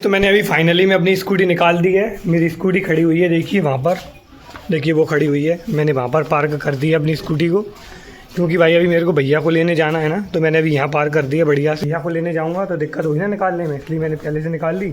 तो मैंने अभी फाइनली में अपनी स्कूटी निकाल दी है। मेरी स्कूटी खड़ी हुई है, देखिए वहाँ पर, देखिए वो खड़ी हुई है। मैंने वहाँ पर पार्क कर दी है अपनी स्कूटी को, क्योंकि भाई अभी मेरे को भैया को लेने जाना है ना, तो मैंने अभी यहाँ पार्क कर दिया बढ़िया से। भैया को लेने जाऊँगा तो दिक्कत होगी ना निकालने में, इसलिए मैंने पहले से निकाल ली।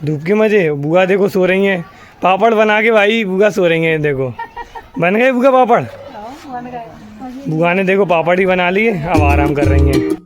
धूप के मज़े। बुआ देखो सो रही हैं, पापड़ बना के भाई बुआ सो रही हैं। देखो बन गए बुआ पापड़, बुआ ने देखो पापड़ ही बना लिए, अब आराम कर रही हैं।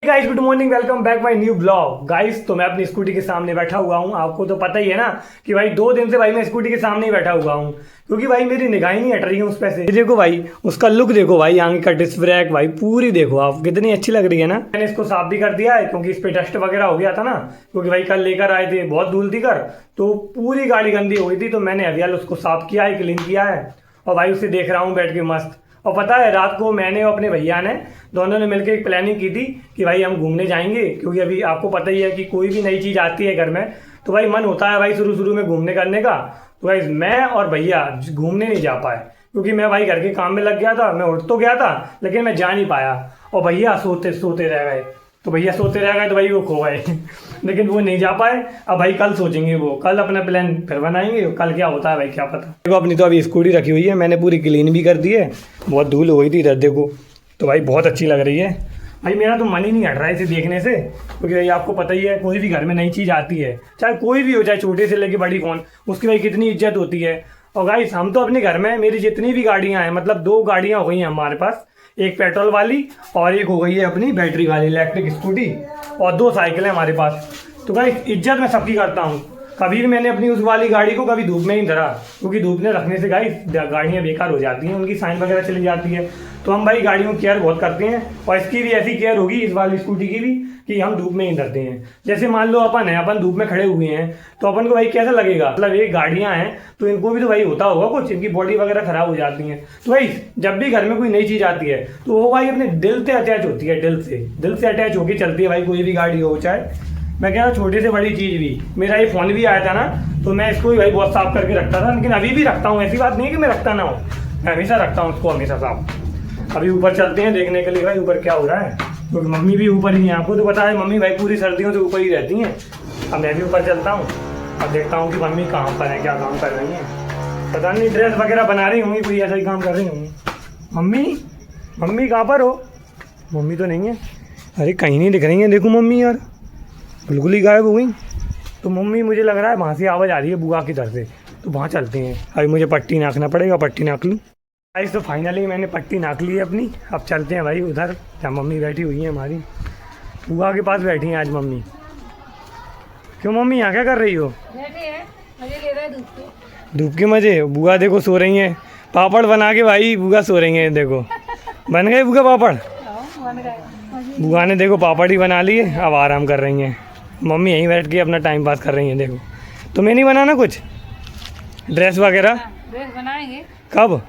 Guys good morning, welcome back my new blog. Guys तो मैं अपनी स्कूटी के सामने बैठा हुआ हूँ। आपको तो पता ही है ना कि भाई 2 दिन से भाई मैं स्कूटी के सामने ही बैठा हुआ हूँ, क्योंकि भाई मेरी निगाह ही नहीं हट रही है उस पे से। देखो भाई उसका लुक देखो भाई, आगे का डिस्क ब्रेक भाई पूरी देखो आप, कितनी अच्छी लग रही है ना। मैंने इसको साफ भी कर दिया है, क्योंकि इस पे डस्ट वगैरह हो गया था ना, क्योंकि भाई कल लेकर आए थे, बहुत धूल थी कर, तो पूरी गाड़ी गंदी हो गई थी। तो मैंने अभी उसको साफ किया है, क्लीन किया है, और भाई उसे देख रहा हूँ बैठ के मस्त। और पता है रात को मैंने और अपने भैया ने दोनों ने मिलकर एक प्लानिंग की थी कि भाई हम घूमने जाएंगे, क्योंकि अभी आपको पता ही है कि कोई भी नई चीज़ आती है घर में तो भाई मन होता है भाई शुरू में घूमने करने का। तो भाई मैं और भैया घूमने नहीं जा पाए, क्योंकि मैं भाई घर के काम में लग गया था। मैं उठ तो गया था लेकिन मैं जा नहीं पाया, और भैया सोते सोते रह गए। तो भैया सोते रह गए तो भाई वो खो गए लेकिन वो नहीं जा पाए। अब भाई कल सोचेंगे, वो कल अपना प्लान फिर बनाएंगे, कल क्या होता है भाई क्या पता। देखो अपनी तो अभी स्कूटी रखी हुई है, मैंने पूरी क्लीन भी कर दी है, बहुत धूल हो गई थी इधर देखो, तो भाई बहुत अच्छी लग रही है। भाई मेरा तो मन ही नहीं हट रहा है इसे देखने से, क्योंकि भाई आपको पता ही है कोई भी घर में नई चीज़ आती है, चाहे कोई भी हो, चाहे छोटे से लेके बड़ी कौन, उसकी भाई कितनी इज्जत होती है। और गाइस हम तो अपने घर में, मेरी जितनी भी गाड़ियाँ हैं, मतलब 2 गाड़ियाँ हो गई हैं हमारे पास, एक पेट्रोल वाली और एक हो गई है अपनी बैटरी वाली इलेक्ट्रिक स्कूटी, और 2 साइकिल है हमारे पास। तो भाई इज्जत मैं सबकी करता हूँ। कभी भी मैंने अपनी उस वाली गाड़ी को कभी धूप में ही धरा, क्योंकि धूप में रखने से गाइस गाड़ियाँ बेकार हो जाती हैं, उनकी साइन वगैरह चली जाती है। तो हम भाई गाड़ियों की केयर बहुत करते हैं, और इसकी भी ऐसी केयर होगी इस वाली स्कूटी की भी, कि हम धूप में ही धरते हैं। जैसे मान लो अपन धूप में खड़े हुए हैं तो अपन को भाई कैसा लगेगा, मतलब ये गाड़ियां हैं तो इनको भी तो भाई होता होगा कुछ, इनकी बॉडी वगैरह खराब हो जाती है। तो भाई जब भी घर में कोई नई चीज आती है तो वो भाई अपने दिल से अटैच होती है, दिल से अटैच होकर चलती है भाई, कोई भी गाड़ी हो, चाहे मैं कह रहा छोटी से बड़ी चीज़ भी। मेरा ये फ़ोन भी आया था ना, तो मैं इसको भी भाई बहुत साफ करके रखता था, लेकिन अभी भी रखता हूँ, ऐसी बात नहीं है कि मैं रखता ना हूँ, मैं हमेशा रखता हूँ उसको, हमेशा साफ। अभी ऊपर चलते हैं देखने के लिए भाई ऊपर क्या हो रहा है, क्योंकि मम्मी भी ऊपर ही है, आपको तो पता है मम्मी भाई पूरी सर्दियों से ऊपर ही रहती हैं। अब मैं भी ऊपर चलता हूँ, अब देखता हूँ कि मम्मी कहाँ पर है, क्या काम कर रही हैं। पता नहीं ड्रेस वगैरह बना रही होंगी, कोई ऐसा ही काम कर रही होंगी। मम्मी कहाँ पर हो? मम्मी तो नहीं है, अरे कहीं नहीं दिख रही है, देखो मम्मी यार बिल्कुल ही गायब हो गई। तो मम्मी मुझे लग रहा है वहाँ से आवाज़ आ रही है बुआ की तरफ से, तो वहाँ चलते हैं। अभी मुझे पट्टी नाखना पड़ेगा, पट्टी नाक लूँ। गाइस तो फाइनली मैंने पट्टी नाक ली है अपनी, अब चलते हैं भाई उधर जहाँ मम्मी बैठी हुई है हमारी, बुआ के पास बैठी हैं आज मम्मी। क्यों मम्मी यहाँ क्या कर रही हो? मजे ले रहा है धूप के मज़े। बुआ देखो सो रही हैं, पापड़ बना के भाई बुआ सो रही हैं। देखो बन गए बुआ पापड़, बुआ ने देखो पापड़ ही बना लिए, अब आराम कर रही हैं। मम्मी यहीं बैठ के अपना टाइम पास कर रही हैं। देखो तुम्हें नहीं बनाना कुछ ड्रेस वगैरह? ड्रेस बनाएंगे कब?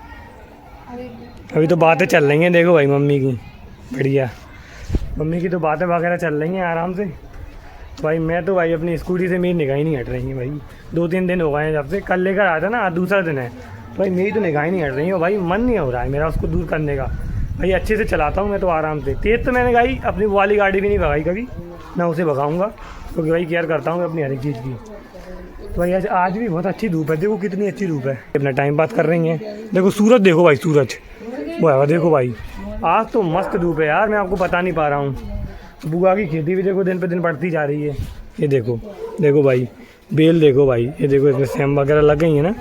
अभी तो बातें चल रही हैं देखो भाई मम्मी की, बढ़िया मम्मी की तो बातें वगैरह चल रही हैं आराम से। भाई मैं तो भाई अपनी स्कूटी से मेरी निगाह ही नहीं हट रही है भाई, 2-3 दिन हो गए हैं जब से, कल लेकर आया था ना, आज दूसरा दिन है, तो भाई मेरी तो निगाह ही नहीं हट रही है भाई, मन नहीं हो रहा है मेरा उसको दूर करने का। भाई अच्छे से चलाता हूँ मैं तो आराम से, तेज़ तो मैंने गाई अपनी वाली गाड़ी भी नहीं भगाई कभी, मैं उसे भगाऊंगा, क्योंकि भाई केयर करता हूँ अपनी हर एक चीज़ की। तो भाई आज भी बहुत अच्छी धूप है, देखो कितनी अच्छी धूप है, अपना टाइम पास कर रही हैं। देखो सूरज देखो भाई, सूरज वो देखो भाई, आज तो मस्त धूप है यार, मैं आपको बता नहीं पा रहा हूँ। बुआ की खेती भी देखो दिन पे दिन बढ़ती जा रही है। ये देखो भाई बेल देखो भाई, ये देखो इसमें सेम वगैरह लग गई है ना।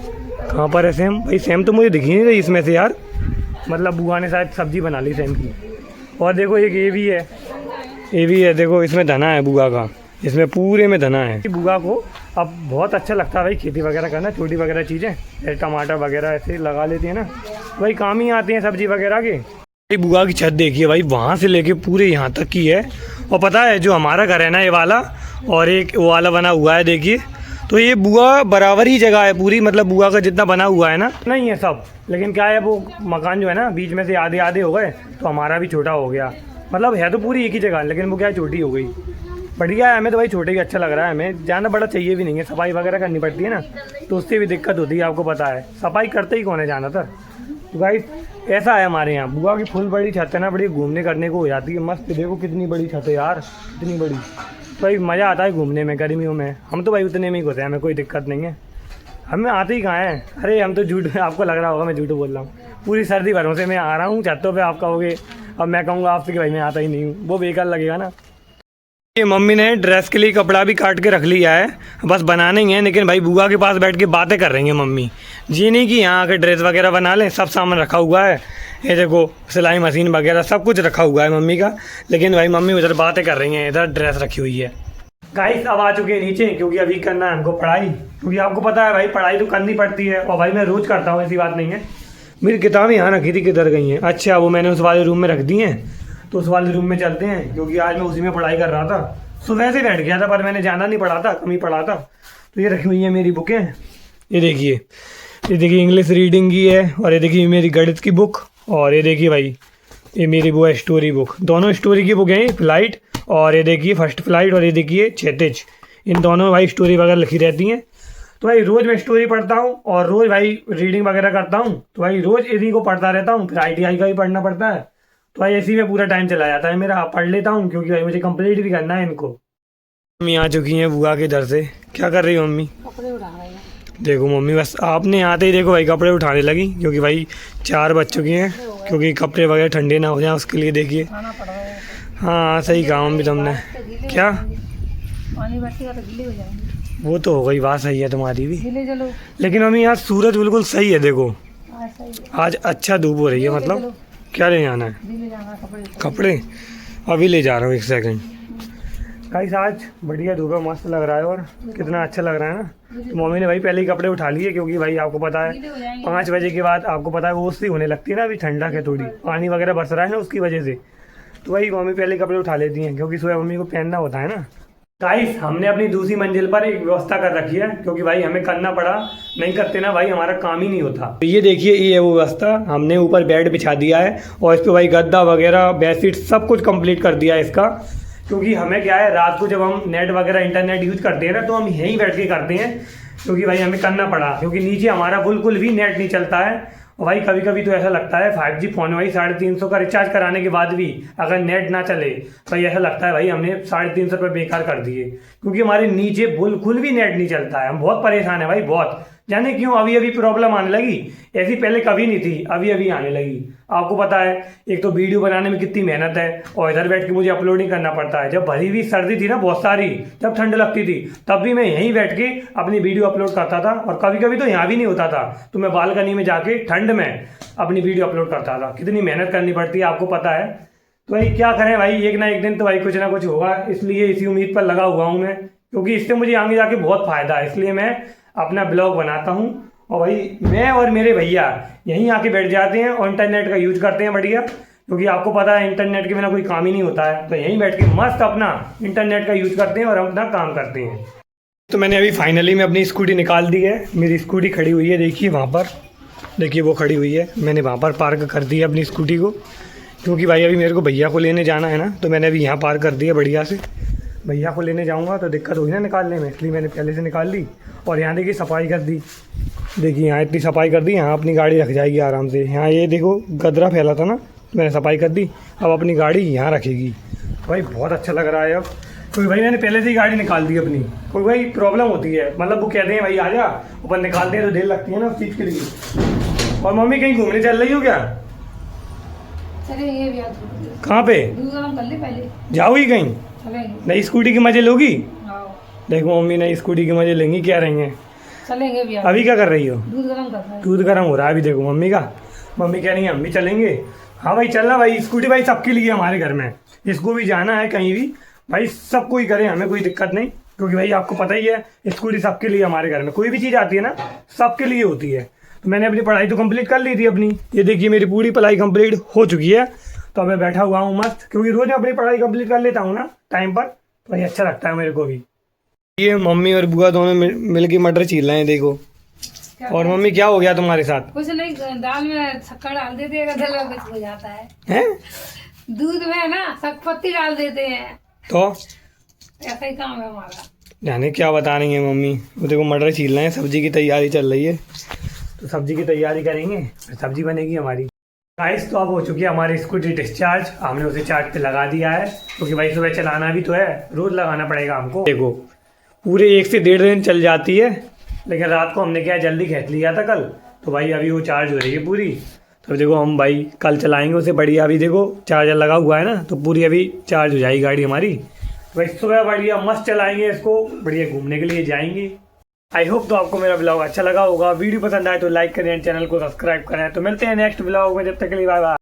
कहाँ पर है सेम? भाई सेम तो मुझे दिख ही नहीं रही इसमें से यार, मतलब बुआ ने शायद सब्जी बना ली सेम की। और देखो एक ये भी है, देखो इसमें धना है बुआ का, इसमें पूरे में धना है। बुआ को अब बहुत अच्छा लगता है भाई खेती वगैरह करना, छोटी वगैरह चीज़ें टमाटर वगैरह ऐसे लगा लेती है ना, भाई काम ही आती हैं सब्जी वगैरह के। भाई बुआ की छत देखिए भाई, वहाँ से लेके पूरे यहाँ तक की है। और पता है जो हमारा घर है ना ये वाला, और एक वो वाला बना हुआ है देखिए, तो ये बुआ बराबर ही जगह है पूरी, मतलब बुआ का जितना बना हुआ है ना नहीं है सब, लेकिन क्या है वो मकान जो है ना बीच में से आधे आधे हो गए, तो हमारा भी छोटा हो गया, मतलब है तो पूरी एक ही जगह, लेकिन वो क्या छोटी हो गई। बढ़िया है, हमें तो भाई छोटे ही अच्छा लग रहा है, हमें जाना बड़ा चाहिए भी नहीं है, सफाई वगैरह करनी पड़ती है ना, तो उससे भी दिक्कत होती है, आपको पता है सफाई करते ही कौन है ज़्यादातर, तो गाइस ऐसा है हमारे यहाँ। बुआ की फुल बड़ी छत है ना, बड़ी घूमने करने को हो जाती है मस्त। देखो कितनी बड़ी छत है यार, कितनी बड़ी। तो भाई मज़ा आता है घूमने में गर्मियों में। हम तो भाई उतने में ही घुसे हैं, हमें कोई दिक्कत नहीं है। हमें आते ही कहाँ हैं। अरे हम तो झूठ, आपको लग रहा होगा मैं झूठ बोल रहा हूँ। पूरी सर्दी भरों से मैं आ रहा हूँ छतों पे। आप कहोगे, अब मैं कहूँगा आपसे कि भाई मैं आता ही नहीं हूँ, वो बेकार लगेगा ना। ये मम्मी ने ड्रेस के लिए कपड़ा भी काट के रख लिया है, बस बनाने ही है। लेकिन भाई बुआ के पास बैठ के बातें कर रही हैं मम्मी जी। नहीं कि यहाँ आके ड्रेस वगैरह बना लें, सब सामान रखा हुआ है। ये देखो सिलाई मशीन वगैरह सब कुछ रखा हुआ है मम्मी का। लेकिन भाई मम्मी उधर बातें कर रही हैं, इधर ड्रेस रखी हुई है। गाइस अब आ चुके हैं नीचे, क्योंकि अभी करना है हमको पढ़ाई। क्योंकि आपको पता है भाई पढ़ाई तो करनी पड़ती है, और भाई मैं रोज़ करता हूँ, ऐसी बात नहीं है। मेरी किताबें यहाँ रखी थी, किधर गई हैं? अच्छा वो मैंने उस वाले रूम में रख दी हैं, तो उस वाले रूम में चलते हैं। क्योंकि आज मैं उसी में पढ़ाई कर रहा था, सुबह से बैठ गया था, पर मैंने जाना नहीं पड़ा था, कम ही पढ़ा था। तो ये रखी हुई है मेरी बुकें। ये देखिए इंग्लिश रीडिंग की है, और ये देखिए मेरी गणित की बुक, और ये देखिए भाई ये मेरी वो है स्टोरी बुक। दोनों स्टोरी की बुक हैं, फ्लाइट, और ये देखिए फर्स्ट फ्लाइट, और ये देखिए क्षैतिज। इन दोनों में भाई स्टोरी वगैरह लिखी रहती हैं। तो भाई रोज़ मैं स्टोरी पढ़ता हूँ, और रोज़ भाई रीडिंग वगैरह करता हूँ। तो भाई रोज़ इन्हीं को पढ़ता रहता हूँ। फिर ITI का भी पढ़ना पड़ता है, तो भाई इसी में पूरा टाइम चला जाता है मेरा। पढ़ लेता हूँ क्योंकि भाई मुझे कंप्लीट भी करना है इनको। मम्मी आ चुकी हैं बुआ के दर से। क्या कर रही हो मम्मी? कपड़े उठा रहे हैं। देखो मम्मी बस आपने आते ही देखो भाई कपड़े उठाने लगी, क्योंकि भाई 4 बज चुके हैं। क्योंकि कपड़े वगैरह ठंडे ना हो जाए उसके लिए। देखिए खाना पड़ रहा है। हाँ सही कहा मम्मी तुमने। क्या? पानी बैठेगा तो गीले हो जाएंगे। वो तो हो गई, बात सही है तुम्हारी भी। गीले चलो। लेकिन मम्मी आज सूरज बिल्कुल सही है, देखो ऐसा ही है। आज अच्छा धूप हो रही है। मतलब क्या ले जाना है? गीले जाना कपड़े। कपड़े अभी ले जा रहा हूँ, 1 सेकंड। गाइस आज बढ़िया धूप है, मस्त लग रहा है, और कितना अच्छा लग रहा है ना। तो मम्मी ने भाई पहले ही कपड़े उठा लिए, क्योंकि भाई आपको पता है गीले हो जाएंगे। 5 बजे के बाद आपको पता है वो सी होने लगती है ना। अभी ठंडक है थोड़ी, पानी वगैरह बरस रहा है ना उसकी वजह से। तो भाई मम्मी पहले कपड़े उठा लेती हैं, क्योंकि सुबह मम्मी को पहनना होता है ना। गाइस हमने अपनी दूसरी मंजिल पर एक व्यवस्था कर रखी है, क्योंकि भाई हमें करना पड़ा। नहीं करते ना भाई हमारा काम ही नहीं होता। तो ये देखिए ये है वो व्यवस्था। हमने ऊपर बेड बिछा दिया है, और इस पर भाई गद्दा वगैरह बेडशीट सब कुछ कंप्लीट कर दिया है इसका। क्योंकि हमें क्या है, रात को जब हम नेट वगैरह इंटरनेट यूज करते हैं ना, तो हम यहीं बैठ के करते हैं। क्योंकि भाई हमें करना पड़ा, क्योंकि नीचे हमारा बिल्कुल भी नेट नहीं चलता है। और भाई कभी कभी तो ऐसा लगता है 5G फ़ोन भाई 350 का रिचार्ज कराने के बाद भी अगर नेट ना चले, तो ऐसा लगता है भाई हमने 350 रुपये बेकार कर दिए। क्योंकि हमारे नीचे बिल्कुल भी नेट नहीं चलता है। हम बहुत परेशान है भाई, बहुत। जाने क्यों अभी अभी प्रॉब्लम आने लगी। ऐसी पहले कभी नहीं थी, अभी अभी आने लगी। आपको पता है एक तो वीडियो बनाने में कितनी मेहनत है, और इधर बैठ के मुझे अपलोडिंग करना पड़ता है। जब भरी हुई सर्दी थी ना बहुत सारी, जब ठंड लगती थी, तब भी मैं यहीं बैठ के अपनी वीडियो अपलोड करता था। और कभी कभी तो यहाँ भी नहीं होता था, तो मैं बालकनी में जाके ठंड में अपनी वीडियो अपलोड करता था। कितनी मेहनत करनी पड़ती है आपको पता है। तो भाई क्या करें भाई, एक ना एक दिन तो भाई कुछ ना कुछ होगा। इसलिए इसी उम्मीद पर लगा हुआ हूँ मैं, क्योंकि इससे मुझे आगे जाके बहुत फ़ायदा है। इसलिए मैं अपना ब्लॉग बनाता हूँ, और भाई मैं और मेरे भैया यहीं आके बैठ जाते हैं और इंटरनेट का यूज करते हैं बढ़िया। क्योंकि आपको पता है इंटरनेट के बिना कोई काम ही नहीं होता है। तो यहीं बैठ के मस्त अपना इंटरनेट का यूज करते हैं और अपना काम करते हैं। तो मैंने अभी फाइनली में अपनी स्कूटी निकाल दी है। मेरी स्कूटी खड़ी हुई है, देखिए वहाँ पर, देखिए वो खड़ी हुई है। मैंने वहाँ पर पार्क कर दी है अपनी स्कूटी को, क्योंकि भाई अभी मेरे को भैया को लेने जाना है ना। तो मैंने अभी यहाँ पार्क कर दिया बढ़िया से। भैया को लेने जाऊँगा तो दिक्कत होगी ना निकालने में, इसलिए मैंने पहले से निकाल ली। और यहाँ देखिए सफाई कर दी, देखिए यहाँ इतनी सफाई कर दी, यहाँ अपनी गाड़ी रख जाएगी आराम से। यहाँ ये देखो गदरा फैला था ना, तो मैंने सफाई कर दी। अब अपनी गाड़ी यहाँ रखेगी। भाई बहुत अच्छा लग रहा है अब, क्योंकि भाई मैंने पहले से ही गाड़ी निकाल दी अपनी। कोई भाई प्रॉब्लम होती है, मतलब वो कहते हैं भाई आ जा, ऊपर निकालते हैं तो देर लगती है ना उस चीज़ के लिए। और मम्मी कहीं घूमने चल रही हो क्या? चलेंगे। कहाँ पे? दूध गरम कर ले पहले। जाओगी कहीं? चलेंगे। नई स्कूटी के मजे लोगी? आओ। देखो मम्मी नई स्कूटी के मजे लेंगी, क्या रही हैं। चलेंगे भैया। अभी क्या कर रही हो? दूध गरम कर रहा है। दूध गर्म हो रहा है अभी, देखो मम्मी का। मम्मी कह रही है हम भी चलेंगे। हाँ भाई चलना भाई, स्कूटी भाई सबके लिए हमारे घर में। इसको भी जाना है कहीं भी भाई, सबको ही करें, हमें कोई दिक्कत नहीं। क्योंकि भाई आपको पता ही है स्कूटी सबके लिए हमारे घर में। कोई भी चीज़ आती है ना सबके लिए होती है। तो मैंने अपनी पढ़ाई तो कंप्लीट कर ली थी अपनी। ये देखिए मेरी पूरी पढ़ाई कंप्लीट हो चुकी है। तो मैं बैठा हुआ हूँ मस्त, क्योंकि रोज़ अपनी पढ़ाई कंप्लीट कर लेता हूँ ना टाइम पर, तो भाई अच्छा लगता है मेरे को भी। ये मम्मी और बुआ दोनों मिल के मटर छील रहे हैं, देखो। और मम्मी क्या हो गया तुम्हारे साथ? कुछ नहीं, दाल में शक्कर डाल देते हैं, गला कुछ हो जाता है। हैं? दूध में ना शक्कर डाल देते हैं, तो ऐसा ही काम है हमारा। जाने क्या बता रही है मम्मी। वो देखो मटर छील रहे हैं, सब्जी की तैयारी चल रही है। तो सब्जी की तैयारी करेंगे, सब्जी बनेगी हमारी। गाइस तो अब हो चुकी है हमारी स्कूटी डिस्चार्ज, हमने उसे चार्ज पे लगा दिया है क्योंकि भाई सुबह चलाना भी तो है, रोज लगाना पड़ेगा हमको। देखो पूरे 1 से 1.5 दिन चल जाती है, लेकिन रात को हमने क्या जल्दी खींच लिया था कल, तो भाई अभी वो चार्ज हो रही है पूरी। तो देखो हम भाई कल चलाएंगे उसे बढ़िया, अभी देखो चार्जर लगा हुआ है ना, तो पूरी अभी चार्ज हो जाएगी गाड़ी हमारी। तो भाई सुबह बढ़िया मस्त चलाएंगे इसको, बढ़िया घूमने के लिए जाएंगे। आई होप तो आपको मेरा ब्लॉग अच्छा लगा होगा। वीडियो पसंद आए तो लाइक करें, चैनल को सब्सक्राइब करें। तो मिलते हैं नेक्स्ट ब्लॉग में, जब तक के लिए बाय बाय।